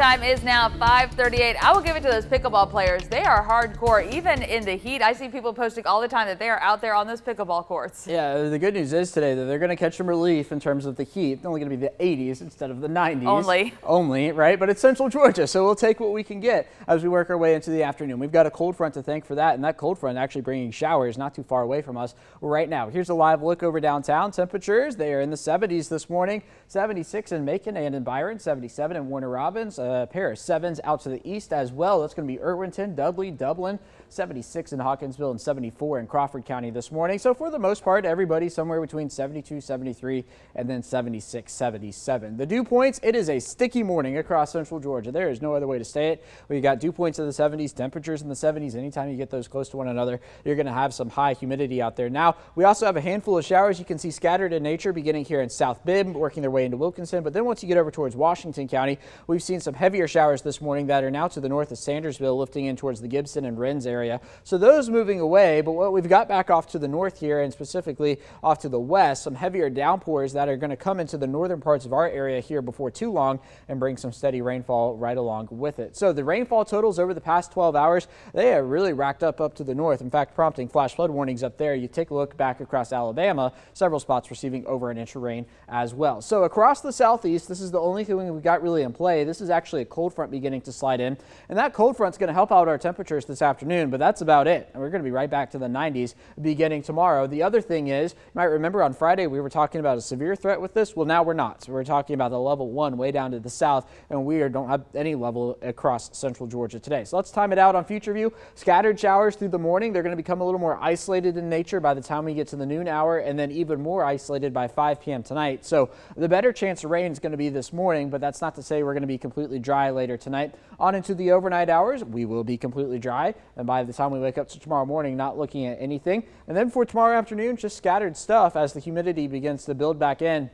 Time is now 5:38. I will give it to those pickleball players. They are hardcore, even in the heat. I see people posting all the time that they are out there on those pickleball courts. Yeah, the good news is today that they're going to catch some relief in terms of the heat. It's only going to be the 80s instead of the 90s. Only, right? But it's Central Georgia, so we'll take what we can get as we work our way into the afternoon. We've got a cold front to thank for that, and that cold front actually bringing showers not too far away from us right now. Here's a live look over downtown. Temperatures, they are in the 70s this morning. 76 in Macon and in Byron, 77 in Warner Robins, a pair of 7s out to the east as well. That's going to be Irwinton, Dudley, Dublin, 76 in Hawkinsville and 74 in Crawford County this morning. So for the most part, everybody somewhere between 72, 73 and then 76, 77. The dew points, it is a sticky morning across Central Georgia. There is no other way to say it. We got dew points in the 70s, temperatures in the 70s. Anytime you get those close to one another, you're going to have some high humidity out there. Now, we also have a handful of showers you can see scattered in nature beginning here in South Bibb, working their way into Wilkinson. But then once you get over towards Washington County, we've seen some heavier showers this morning that are now to the north of Sandersville, lifting in towards the Gibson and Rennes area. So those moving away, but what we've got back off to the north here and specifically off to the west, some heavier downpours that are going to come into the northern parts of our area here before too long and bring some steady rainfall right along with it. So the rainfall totals over the past 12 hours, they are really racked up to the north. In fact, prompting flash flood warnings up there. You take a look back across Alabama, several spots receiving over an inch of rain as well. So across the southeast, this is the only thing we've got really in play. This is actually a cold front beginning to slide in, and that cold front's going to help out our temperatures this afternoon, but that's about it. And we're going to be right back to the 90s beginning tomorrow. The other thing is, you might remember on Friday we were talking about a severe threat with this. Well, now we're not. So we're talking about the level 1 way down to the south, and we don't have any level across Central Georgia today. So let's time it out on future view. Scattered showers through the morning. They're going to become a little more isolated in nature by the time we get to the noon hour, and then even more isolated by 5 p.m. tonight. So the better chance of rain is going to be this morning, but that's not to say we're going to be completely dry later tonight. On into the overnight hours, we will be completely dry, and by the time we wake up to tomorrow morning, not looking at anything. And then for tomorrow afternoon, just scattered stuff as the humidity begins to build back in.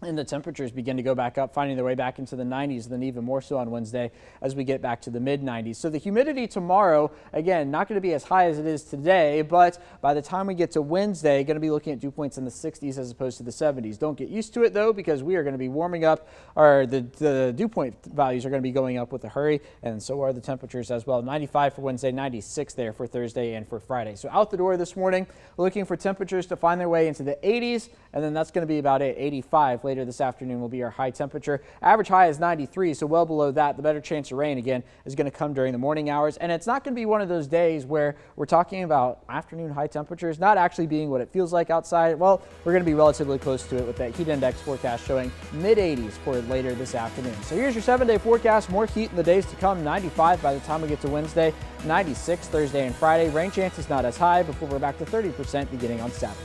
And the temperatures begin to go back up, finding their way back into the 90s, and then even more so on Wednesday as we get back to the mid-90s. So the humidity tomorrow, again, not going to be as high as it is today, but by the time we get to Wednesday, going to be looking at dew points in the 60s as opposed to the 70s. Don't get used to it, though, because we are going to be warming up, or the dew point values are going to be going up with a hurry, and so are the temperatures as well. 95 for Wednesday, 96 there for Thursday and for Friday. So out the door this morning, looking for temperatures to find their way into the 80s, and then that's going to be about it. 85 later this afternoon will be our high temperature. Average high is 93, so well below that. The better chance of rain, again, is going to come during the morning hours. And it's not going to be one of those days where we're talking about afternoon high temperatures not actually being what it feels like outside. Well, we're going to be relatively close to it with that heat index forecast showing mid-80s for later this afternoon. So here's your 7-day forecast. More heat in the days to come. 95 by the time we get to Wednesday, 96 Thursday and Friday. Rain chances not as high before we're back to 30% beginning on Saturday.